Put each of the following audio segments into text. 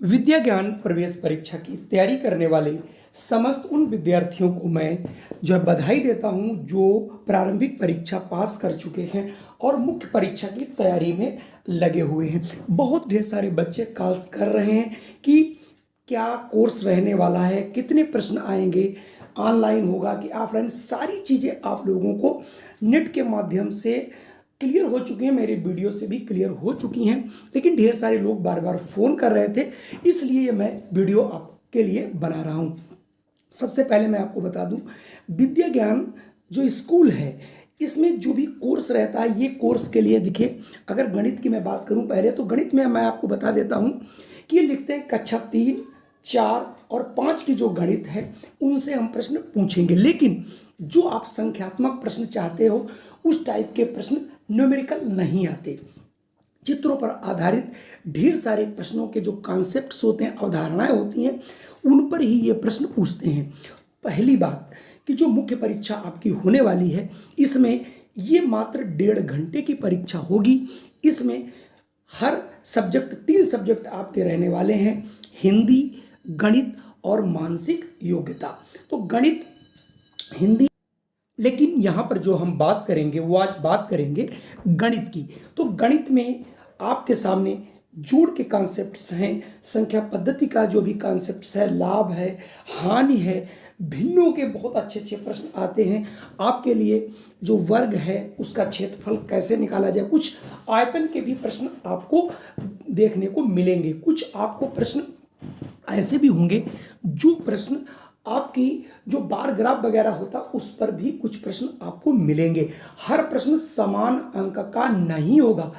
विद्या ज्ञान प्रवेश परीक्षा की तैयारी करने वाले समस्त उन विद्यार्थियों को मैं जो है बधाई देता हूं जो प्रारंभिक परीक्षा पास कर चुके हैं और मुख्य परीक्षा की तैयारी में लगे हुए हैं। बहुत ढेर सारे बच्चे कॉल्स कर रहे हैं कि क्या कोर्स रहने वाला है, कितने प्रश्न आएंगे, ऑनलाइन होगा कि ऑफलाइन, सारी चीज़ें आप लोगों को नेट के माध्यम से क्लियर हो चुकी हैं, मेरे वीडियो से भी क्लियर हो चुकी हैं। लेकिन ढेर सारे लोग बार बार फ़ोन कर रहे थे, इसलिए ये मैं वीडियो आपके लिए बना रहा हूँ। सबसे पहले मैं आपको बता दूं, विद्या ज्ञान जो स्कूल है इसमें जो भी कोर्स रहता है, ये कोर्स के लिए देखिए, अगर गणित की मैं बात करूं पहले, तो गणित में मैं आपको बता देता हूं कि ये लिखते हैं कक्षा 3, 4 और 5 की जो गणित है उनसे हम प्रश्न पूछेंगे। लेकिन जो आप संख्यात्मक प्रश्न चाहते हो उस टाइप के प्रश्न न्यूमेरिकल नहीं आते। चित्रों पर आधारित ढेर सारे प्रश्नों के जो कॉन्सेप्ट्स होते हैं, अवधारणाएं होती हैं, उन पर ही ये प्रश्न पूछते हैं। पहली बात कि जो मुख्य परीक्षा आपकी होने वाली है, इसमें ये मात्र 1.5 घंटे की परीक्षा होगी। इसमें हर सब्जेक्ट 3 सब्जेक्ट आपके रहने वाले हैं, हिंदी, गणित और मानसिक योग्यता। तो गणित, हिंदी, लेकिन यहाँ पर जो हम बात करेंगे वो आज बात करेंगे गणित की। तो गणित में आपके सामने जोड़ के कॉन्सेप्ट्स हैं, संख्या पद्धति का जो भी कॉन्सेप्ट्स है, लाभ है, हानि है, भिन्नों के बहुत अच्छे अच्छे प्रश्न आते हैं आपके लिए। जो वर्ग है उसका क्षेत्रफल कैसे निकाला जाए, कुछ आयतन के भी प्रश्न आपको देखने को मिलेंगे। कुछ आपको प्रश्न ऐसे भी होंगे जो प्रश्न आपकी जो बार ग्राफ वगैरह होता उस पर भी कुछ प्रश्न आपको मिलेंगे। हर प्रश्न समान अंक का नहीं होगा,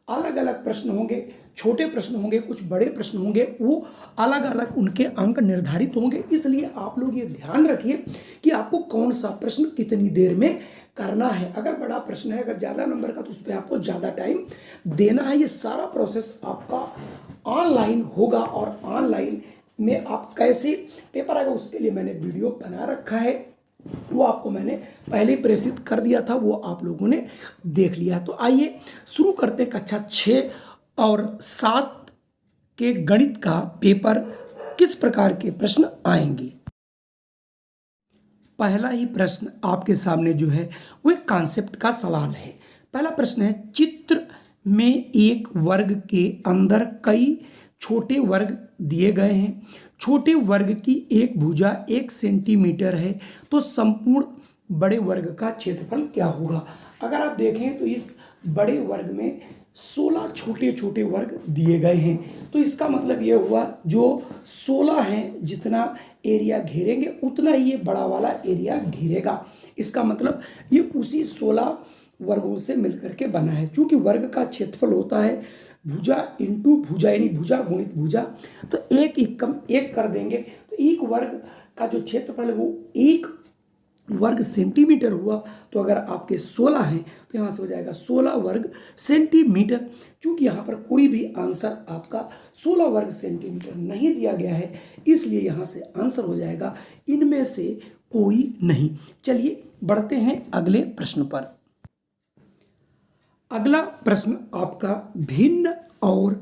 अलग अलग प्रश्न होंगे, छोटे प्रश्न होंगे, कुछ बड़े प्रश्न होंगे, वो अलग अलग उनके अंक निर्धारित होंगे। इसलिए आप लोग ये ध्यान रखिए कि आपको कौन सा प्रश्न कितनी देर में करना है। अगर बड़ा प्रश्न है, अगर ज़्यादा नंबर का, तो उस पर आपको ज़्यादा टाइम देना है। ये सारा प्रोसेस आपका ऑनलाइन होगा और ऑनलाइन में आप कैसे पेपर आएगा उसके लिए मैंने वीडियो बना रखा है, वो आपको मैंने पहले प्रेषित कर दिया था, वो आप लोगों ने देख लिया। तो आइए शुरू करते हैं। कक्षा 6 और 7 के गणित का पेपर किस प्रकार के प्रश्न आएंगे। पहला ही प्रश्न आपके सामने जो है वो एक कॉन्सेप्ट का सवाल है। पहला प्रश्न है, चित्र में एक वर्ग के अंदर कई छोटे वर्ग दिए गए हैं। छोटे वर्ग की एक भुजा 1 सेंटीमीटर है, तो संपूर्ण बड़े वर्ग का क्षेत्रफल क्या होगा। अगर आप देखें तो इस बड़े वर्ग में 16 छोटे छोटे वर्ग दिए गए हैं, तो इसका मतलब ये हुआ जो 16 हैं, जितना एरिया घेरेंगे उतना ही ये बड़ा वाला एरिया घेरेगा। इसका मतलब ये उसी 16 वर्गों से मिलकर के बना है। क्योंकि वर्ग का क्षेत्रफल होता है भुजा इंटू भुजा, यानी भुजा गुणित भुजा, तो एक कम एक कर देंगे, तो एक वर्ग का जो क्षेत्रफल है वो 1 वर्ग सेंटीमीटर हुआ। तो अगर आपके 16 हैं तो यहाँ से हो जाएगा 16 वर्ग सेंटीमीटर। क्योंकि यहाँ पर कोई भी आंसर आपका 16 वर्ग सेंटीमीटर नहीं दिया गया है, इसलिए यहाँ से आंसर हो जाएगा इनमें से कोई नहीं। चलिए बढ़ते हैं अगले प्रश्न पर। अगला प्रश्न आपका भिन्न और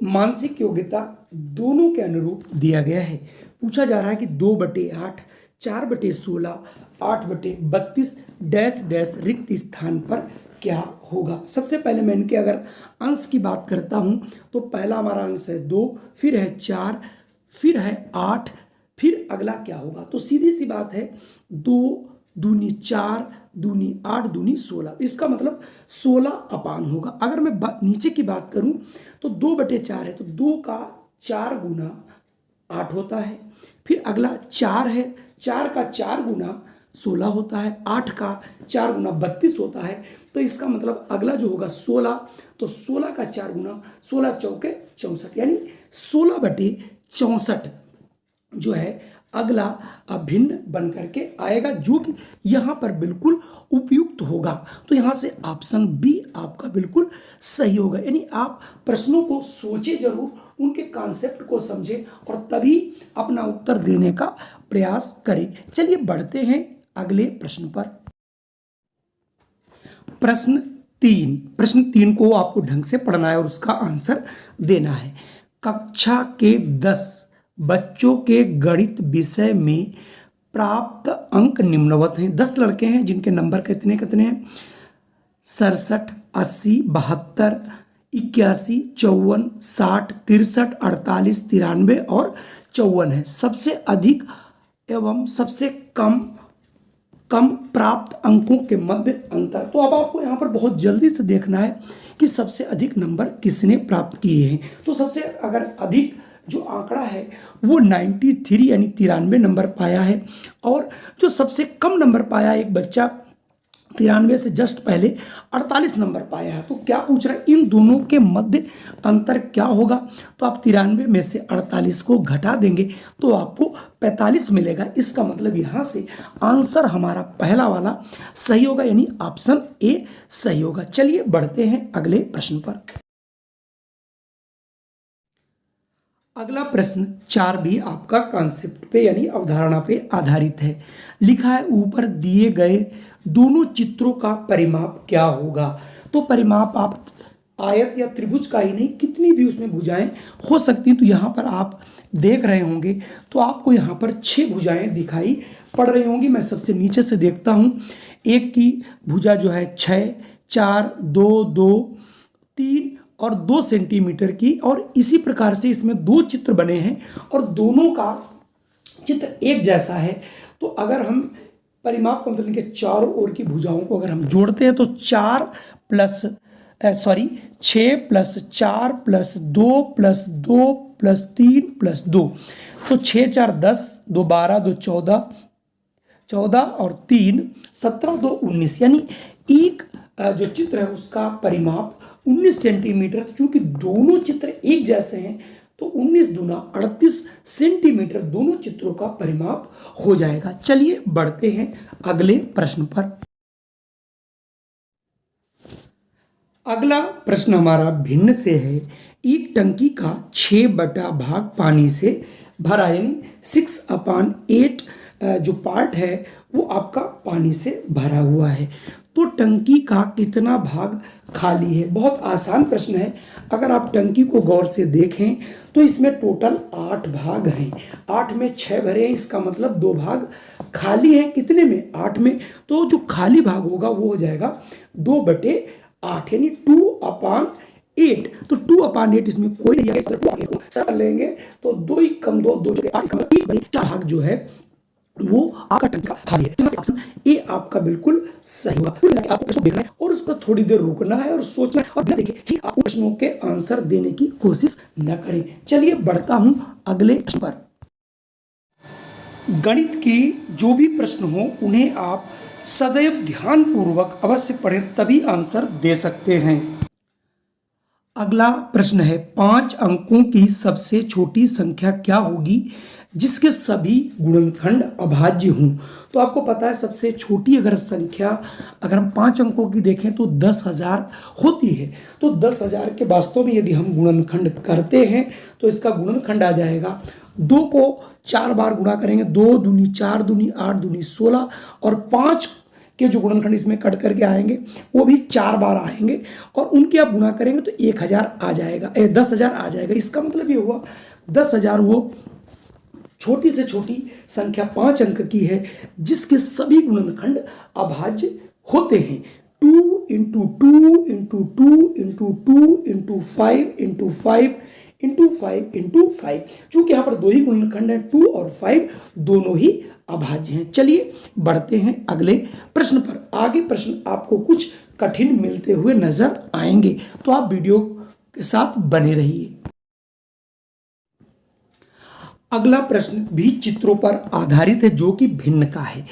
मानसिक योग्यता दोनों के अनुरूप दिया गया है। पूछा जा रहा है कि 2/8, 4/16, 8/32 डैश डैश रिक्त स्थान पर क्या होगा। सबसे पहले मैं इनके अगर अंश की बात करता हूं तो पहला हमारा अंश है 2, फिर है 4, फिर है 8, फिर अगला क्या होगा। तो सीधी सी बात है, 2 दूनी 4, दूनी 8, दूनी 16, इसका मतलब 16 अपान होगा। अगर मैं नीचे की बात करूं तो 2/4 है, तो 2 का 4 गुना 8 होता है। फिर अगला 4 है, 4 का 4 गुना 16 होता है, 8 का 4 गुना 32 होता है। तो इसका मतलब अगला जो होगा 16, तो 16 का 4 गुना 16 चौके 64, यानी 16/64 जो है अगला अभिन्न बन करके आएगा, जो कि यहाँ पर बिल्कुल उपयुक्त होगा। तो यहाँ से ऑप्शन बी आपका बिल्कुल सही होगा। यानी आप प्रश्नों को सोचे जरूर, उनके कॉन्सेप्ट को समझें और तभी अपना उत्तर देने का प्रयास करें। चलिए बढ़ते हैं अगले प्रश्न पर। प्रश्न 3 को आपको ढंग से पढ़ना है और उसका आंसर देना है। कक्षा के 10 बच्चों के गणित विषय में प्राप्त अंक निम्नवत हैं। 10 लड़के हैं जिनके नंबर कितने कितने हैं, 67, 80, 72, 81, 54, 60, 63, 48, 93 और 54 है। सबसे अधिक एवं सबसे कम प्राप्त अंकों के मध्य अंतर। तो अब आपको यहाँ पर बहुत जल्दी से देखना है कि सबसे अधिक नंबर किसने प्राप्त किए हैं। तो सबसे अगर अधिक जो आंकड़ा है वो 93 यानी 93 नंबर पाया है, और जो सबसे कम नंबर पाया एक बच्चा 93 से जस्ट पहले 48 नंबर पाया है। तो क्या पूछ रहा है, इन दोनों के मध्य अंतर क्या होगा। तो आप 93 में से 48 को घटा देंगे तो आपको 45 मिलेगा। इसका मतलब यहाँ से आंसर हमारा पहला वाला सही होगा, यानी ऑप्शन ए सही होगा। चलिए बढ़ते हैं अगले प्रश्न पर। अगला प्रश्न 4 भी आपका कॉन्सेप्ट पे यानी अवधारणा पे आधारित है। लिखा है ऊपर दिए गए दोनों चित्रों का परिमाप क्या होगा। तो परिमाप आप आयत या त्रिभुज का ही नहीं, कितनी भी उसमें भुजाएं हो सकती हैं। तो यहाँ पर आप देख रहे होंगे तो आपको यहाँ पर 6 भुजाएं दिखाई पड़ रही होंगी। मैं सबसे नीचे से देखता हूँ। एक की भुजा जो है 6, 4, 2, 2, 3 और 2 सेंटीमीटर की, और इसी प्रकार से इसमें 2 चित्र बने हैं और दोनों का चित्र एक जैसा है। तो अगर हम परिमाप का मतलब के चारों ओर की भुजाओं को अगर हम जोड़ते हैं तो 6 plus 4 plus 2 plus 2 plus 3 plus 2, तो 6 4 10, 2 12, 2 14 और 3 17, 2 19, यानी एक जो चित्र है उसका परिमाप 19 सेंटीमीटर। चूंकि दोनों चित्र एक जैसे हैं तो 19 दूना 38 सेंटीमीटर दोनों चित्रों का परिमाप हो जाएगा। चलिए बढ़ते हैं अगले प्रश्न पर। अगला प्रश्न हमारा भिन्न से है। एक टंकी का 6 बटा भाग पानी से भरा, यानी 6/8 जो पार्ट है वो आपका पानी से भरा हुआ है। तो टंकी का कितना भाग खाली है। बहुत आसान प्रश्न है। अगर आप टंकी को गौर से देखें तो इसमें टोटल 8 भाग हैं। 8 में 6 भरे हैं, इसका मतलब 2 भाग खाली हैं। कितने में, 8 में। तो जो खाली भाग होगा वो हो जाएगा 2/8 यानी 2/8। तो 2/8 इसमें कोई नहीं है, सर लेंगे तो 2 ही कम 2 2 भाग जो है वो आपका टंका खाली है। तो ऑप्शन ए आपका बिल्कुल सही होगा। आपको प्रश्न देखना है और उस पर थोड़ी देर रुकना है और सोचना है और बिना देखे कि आप प्रश्नों के आंसर देने की कोशिश न करें। चलिए बढ़ता हूं अगले प्रश्न पर। गणित के जो भी प्रश्न हो उन्हें आप सदैव ध्यानपूर्वक अवश्य पढ़ें, तभी आंसर दे सकते हैं। अगला प्रश्न है 5 अंकों की सबसे छोटी संख्या क्या होगी जिसके सभी गुणनखंड अभाज्य हों। तो आपको पता है सबसे छोटी अगर संख्या अगर हम 5 अंकों की देखें तो 10,000 होती है। तो 10,000 के वास्तव में यदि हम गुणनखंड करते हैं तो इसका गुणनखंड आ जाएगा, 2 को 4 बार गुणा करेंगे, 2 दूनी 4 दूनी 8 दूनी 16, और 5 के जो गुणनखंड इसमें कट करके आएंगे वो भी 4 बार आएंगे, और उनके आप गुणा करेंगे तो 1000 आ जाएगा, 10,000 आ जाएगा। इसका मतलब ये हुआ 10,000 वो छोटी से छोटी संख्या 5 अंक की है जिसके सभी गुणनखंड अभाज्य होते हैं। 2 × 2 × 2 × 2 × 5 × 5 × 5 × 5, चूंकि यहाँ पर 2 ही गुणनखंड हैं, 2 और 5 दोनों ही अभाज्य हैं। चलिए बढ़ते हैं अगले प्रश्न पर। आगे प्रश्न आपको कुछ कठिन मिलते हुए नजर आएंगे, तो आप वीडियो के साथ बने रहिए। अगला प्रश्न भी चित्रों पर आधारित है जो कि भिन्न का है।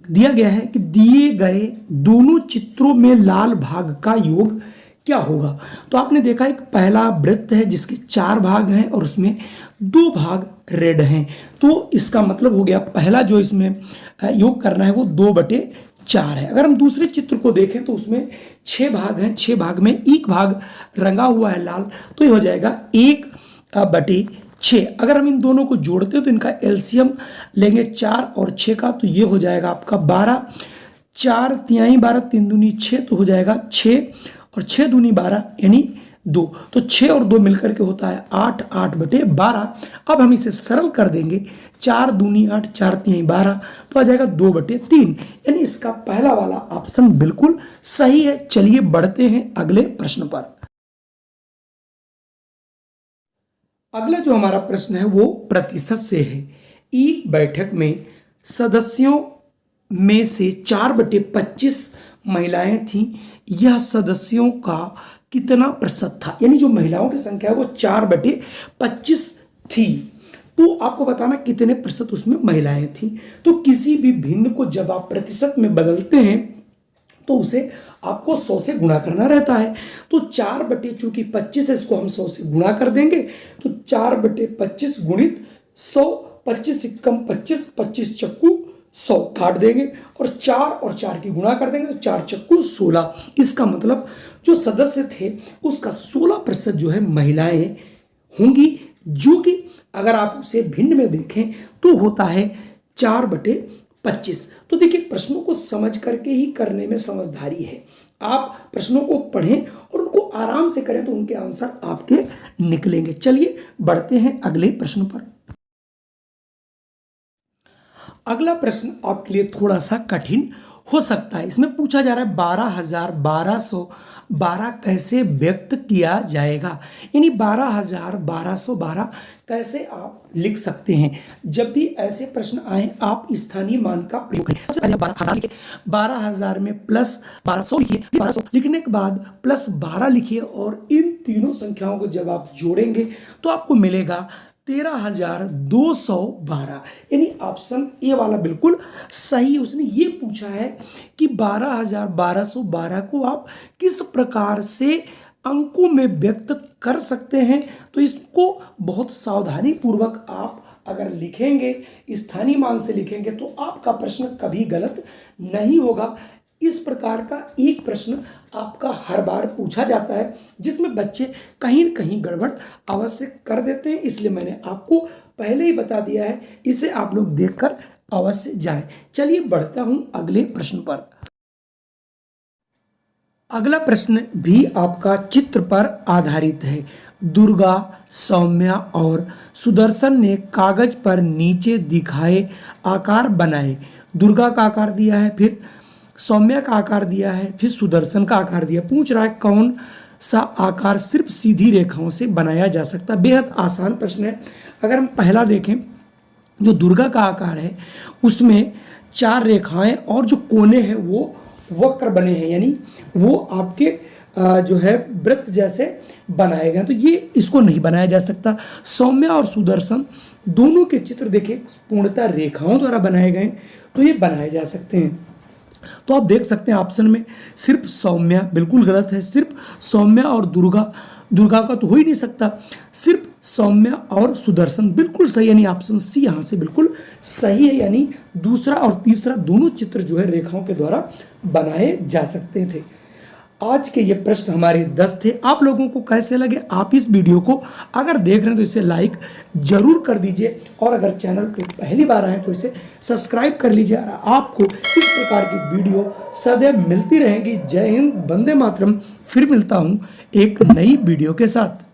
दिया गया है कि दिए गए दोनों चित्रों में लाल भाग का योग क्या होगा। तो आपने देखा एक पहला वृत्त है जिसके 4 भाग हैं और उसमें 2 भाग रेड हैं। तो इसका मतलब हो गया पहला जो इसमें योग करना है वो 2/4 है। अगर हम दूसरे चित्र को देखें तो उसमें 6 भाग हैं, 6 भाग में एक भाग रंगा हुआ है लाल, तो ये हो जाएगा 1/6। अगर हम इन दोनों को जोड़ते हैं तो इनका एलसीएम लेंगे 4 और 6 का, तो ये हो जाएगा आपका 12, 4 × 3 = 12, 3 दूनी 6, तो हो जाएगा 6 और 6 दूनी 12 यानी 2, तो 6 और 2 मिलकर के होता है 8, 8/12। अब हम इसे सरल कर देंगे, 4 दूनी 8, 4 तिहाई 12, तो आ जाएगा 2/3। यानी इसका पहला वाला ऑप्शन बिल्कुल सही है। चलिए बढ़ते हैं अगले प्रश्न पर। अगला जो हमारा प्रश्न है वो प्रतिशत से है। एक बैठक में सदस्यों में से 4/25 महिलाएं थीं। यह सदस्यों का कितना प्रतिशत था? यानी जो महिलाओं की संख्या है वो 4/25 थी। तो आपको बताना कितने प्रतिशत उसमें महिलाएं थीं। तो किसी भी भिन्न को जब आप प्रतिशत में बदलते हैं तो उसे आपको 100 से गुणा करना रहता है। तो 4/चूंकि 25 है, इसको हम 100 से गुणा कर देंगे। तो 4/25 गुणित 100, 25 एकम 25, 25 चक्कू 100 काट देंगे और 4 की गुणा कर देंगे तो 4 चक्कू 16। इसका मतलब जो सदस्य थे उसका 16% जो है महिलाएं होंगी, जो कि अगर आप उसे भिन्न में देखें तो होता है 4/25। तो देखिए, प्रश्नों को समझ करके ही करने में समझदारी है। आप प्रश्नों को पढ़ें और उनको आराम से करें तो उनके आंसर आपके निकलेंगे। चलिए बढ़ते हैं अगले प्रश्न पर। अगला प्रश्न आपके लिए थोड़ा सा कठिन हो सकता है। इसमें पूछा जा रहा है 12,1212 कैसे व्यक्त किया जाएगा। यानी 12,1212 कैसे आप लिख सकते हैं। जब भी ऐसे प्रश्न आए आप स्थानीय मान का प्रयोग करें। सबसे पहले 12,000 लिखिए, 12,000 में प्लस 1200 लिखिए, 1200 लिखने के बाद प्लस 12 लिखिए और इन तीनों संख्याओं को जब आप जोड़ेंगे तो आपको मिलेगा 13,212। यानी ऑप्शन ए वाला बिल्कुल सही। उसने ये पूछा है कि 12,1212 को आप किस प्रकार से अंकों में व्यक्त कर सकते हैं। तो इसको बहुत सावधानी पूर्वक आप अगर लिखेंगे, स्थानीय मान से लिखेंगे तो आपका प्रश्न कभी गलत नहीं होगा। इस प्रकार का एक प्रश्न आपका हर बार पूछा जाता है जिसमें बच्चे कहीं न कहीं गड़बड़ अवश्य कर देते हैं, इसलिए मैंने आपको पहले ही बता दिया है। इसे आप लोग देखकर अवश्य जाएं। चलिए बढ़ता हूं अगले प्रश्न पर। अगला प्रश्न भी आपका चित्र पर आधारित है। दुर्गा, सौम्या और सुदर्शन ने कागज पर नीचे दिखाए आकार बनाए। दुर्गा का आकार दिया है, फिर सौम्या का आकार दिया है, फिर सुदर्शन का आकार दिया। पूछ रहा है कौन सा आकार सिर्फ सीधी रेखाओं से बनाया जा सकता है। बेहद आसान प्रश्न है। अगर हम पहला देखें, जो दुर्गा का आकार है उसमें 4 रेखाएं और जो कोने हैं वो वक्र बने हैं, यानी वो आपके जो है वृत्त जैसे बनाए गए। तो ये इसको नहीं बनाया जा सकता। सौम्या और सुदर्शन दोनों के चित्र देखिए पूर्णतः रेखाओं द्वारा बनाए गए, तो ये बनाए जा सकते हैं। तो आप देख सकते हैं ऑप्शन में सिर्फ सौम्या बिल्कुल गलत है। सिर्फ सौम्या और दुर्गा का तो हो ही नहीं सकता। सिर्फ सौम्या और सुदर्शन बिल्कुल सही, यानी ऑप्शन सी यहाँ से बिल्कुल सही है। यानी दूसरा और तीसरा दोनों चित्र जो है रेखाओं के द्वारा बनाए जा सकते थे। आज के ये प्रश्न हमारे 10 थे। आप लोगों को कैसे लगे? आप इस वीडियो को अगर देख रहे हैं तो इसे लाइक जरूर कर दीजिए और अगर चैनल पे पहली बार आए तो इसे सब्सक्राइब कर लीजिए। और आपको इस प्रकार की वीडियो सदैव मिलती रहेगी। जय हिंद, वंदे मातरम। फिर मिलता हूँ एक नई वीडियो के साथ।